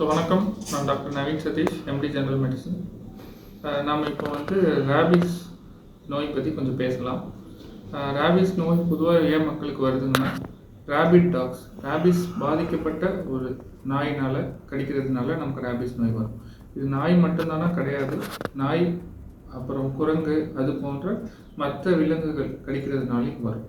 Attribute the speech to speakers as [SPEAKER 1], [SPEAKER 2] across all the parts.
[SPEAKER 1] வணக்கம். நான் doctor Naveen Sathish, MD general medicine. நாம் இப்போ ரேபிஸ் நோய் பற்றி கொஞ்சம் பேசலாம். ரேபிஸ் நோய் பொதுவாக ஏன் மக்களுக்கு வருதுன்னா, ரேபிட் டாக்ஸ், ரேபிஸ் பாதிக்கப்பட்ட ஒரு நாயினால் கடிக்கிறதுனால நமக்கு ரேபிஸ் நோய் வரும். இது நாய் மட்டும்தானா? கிடையாது. நாய், அப்புறம் குரங்கு, அது போன்ற மற்ற விலங்குகள் கடிக்கிறதுனாலையும் வரும்.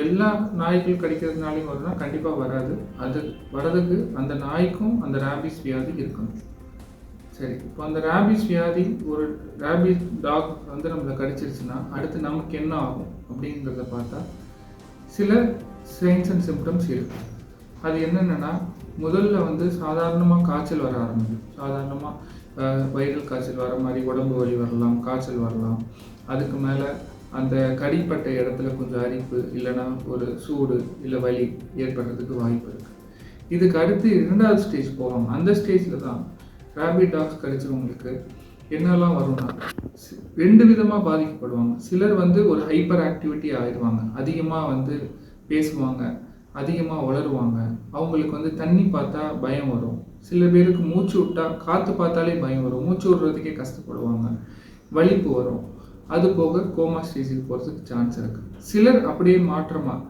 [SPEAKER 1] எல்லா நாய்கள் கடிக்கிறதுனாலையும் வரும்னா கண்டிப்பாக வராது. அது வர்றதுக்கு அந்த நாய்க்கும் அந்த ரேபிஸ் வியாதி இருக்கணும். சரி, இப்போ அந்த ரேபிஸ் வியாதி, ஒரு ரேபிஸ் டாக் நம்மளை கடிச்சிருச்சுன்னா அடுத்து நமக்கு என்ன ஆகும் அப்படிங்கிறத பார்த்தா சில சைன்ஸ் அண்ட் சிம்டம்ஸ் இருக்கு. அது என்னென்னா, முதல்ல சாதாரணமாக காய்ச்சல் வர ஆரம்பிக்கும். சாதாரணமாக வைரல் காய்ச்சல் வர மாதிரி உடம்பு வலி வரலாம், காய்ச்சல் வரலாம். அதுக்கு மேலே அந்த கடிப்பட்ட இடத்துல கொஞ்சம் அரிப்பு, இல்லைனா ஒரு சூடு இல்லை வலி ஏற்படுறதுக்கு வாய்ப்பு இருக்குது. இதுக்கு அடுத்து 2வது ஸ்டேஜ் போவாங்க. அந்த ஸ்டேஜில் தான் ரேபிட் டாக்ஸ் கடிச்சவங்களுக்கு என்னெல்லாம் வரும்னா, 2 விதமாக பாதிக்கப்படுவாங்க. சிலர் ஒரு ஹைப்பர் ஆக்டிவிட்டி ஆயிடுவாங்க, அதிகமாக பேசுவாங்க, அதிகமாக வளருவாங்க. அவங்களுக்கு தண்ணி பார்த்தா பயம் வரும். சில பேருக்கு மூச்சு விட்டா, காற்று பார்த்தாலே பயம் வரும், மூச்சு விடுறதுக்கே கஷ்டப்படுவாங்க, வலிப்பு வரும். அது போக கோமா ஸ்டேஜுக்கு போகிறதுக்கு சான்ஸ் இருக்குது. சிலர் அப்படியே மாற்றமாக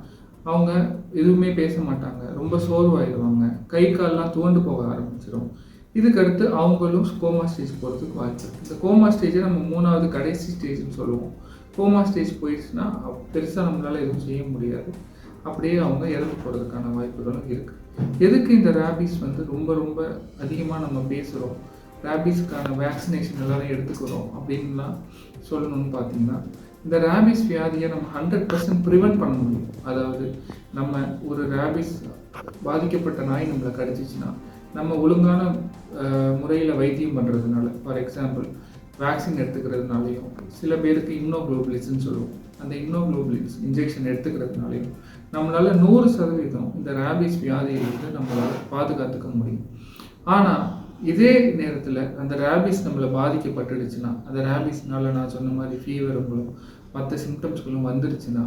[SPEAKER 1] அவங்க எதுவுமே பேச மாட்டாங்க, ரொம்ப சோர்வாயிடுவாங்க, கை கால்லாம் துவண்டு போக ஆரம்பிச்சிடும். இதுக்கடுத்து அவங்களும் கோமா ஸ்டேஜ் போகிறதுக்கு வாய்ப்பு இருக்குது. இந்த கோமா ஸ்டேஜை நம்ம 3வது கடைசி ஸ்டேஜ்னு சொல்லுவோம். கோமா ஸ்டேஜ் போயிடுச்சுன்னா பெருசாக நம்மளால் எதுவும் செய்ய முடியாது. அப்படியே அவங்க இறந்து போகிறதுக்கான வாய்ப்புகளும் இருக்குது. எதுக்கு இந்த ரேபிஸ் ரொம்ப ரொம்ப அதிகமாக நம்ம பேசுகிறோம், ரேபிஸ்க்கான வேக்சினேஷன் எல்லாரும் எடுத்துக்கிறோம் அப்படின்லாம் சொல்லணும்னு பார்த்தீங்கன்னா, இந்த ரேபிஸ் வியாதியை நம்ம 100% ப்ரிவென்ட் பண்ண முடியும். அதாவது நம்ம ஒரு ரேபிஸ் பாதிக்கப்பட்ட நாய் நம்மளை கடிச்சிச்சுன்னா நம்ம ஒழுங்கான முறையில் வைத்தியம் பண்ணுறதுனால, ஃபார் எக்ஸாம்பிள் வேக்சின் எடுத்துக்கிறதுனாலையும், சில பேருக்கு இம்னோகுளோபுலின்ஸ்னு சொல்லுவோம், அந்த இம்னோகுளோபுலின்ஸ் இன்ஜெக்ஷன் எடுத்துக்கிறதுனாலையும் நம்மளால் 100% இந்த ரேபிஸ் வியாதியிலிருந்து நம்மளால் பாதுகாத்துக்க முடியும். ஆனால் இதே நேரத்தில் அந்த ரேபிஸ் நம்மளை பாதிக்கப்பட்டுடுச்சுன்னா, அந்த ரேபிஸ்னால நான் சொன்ன மாதிரி ஃபீவருங்களும் மற்ற சிம்டம்ஸ்களும் வந்துடுச்சுன்னா,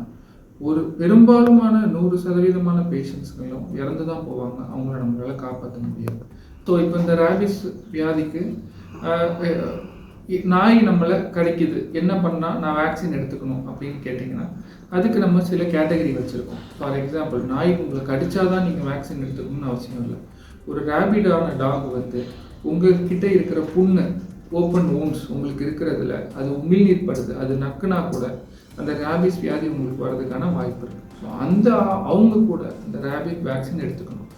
[SPEAKER 1] ஒரு பெரும்பாலுமான 100% பேஷண்ட்ஸ்களும் இறந்து தான் போவாங்க. அவங்கள நம்மளால் காப்பாற்ற முடியாது. ஸோ இப்போ இந்த ரேபிஸ் வியாதிக்கு நாய் நம்மளை கடிக்குது, என்ன பண்ணால் நான் வேக்சின் எடுத்துக்கணும் அப்படின்னு கேட்டிங்கன்னா, அதுக்கு நம்ம சில கேட்டகரி வச்சுருக்கோம். ஃபார் எக்ஸாம்பிள், நாய் உங்களை கடிச்சாதான் நீங்கள் வேக்சின் எடுத்துக்கணும்னு அவசியம் இல்லை. ஒரு ரேபிடான டாக் உங்கள்கிட்ட இருக்கிற புண்ணு, ஓப்பன் வூண்ட்ஸ் உங்களுக்கு இருக்கிறதுல அது உமிழ்நீர் படுது, அது நக்குனா கூட அந்த ரேபிஸ் வியாதி உங்களுக்கு வர்றதுக்கான வாய்ப்பு இருக்குது. ஸோ அவங்க கூட அந்த ரேபிட் வேக்சின் எடுத்துக்கணும்.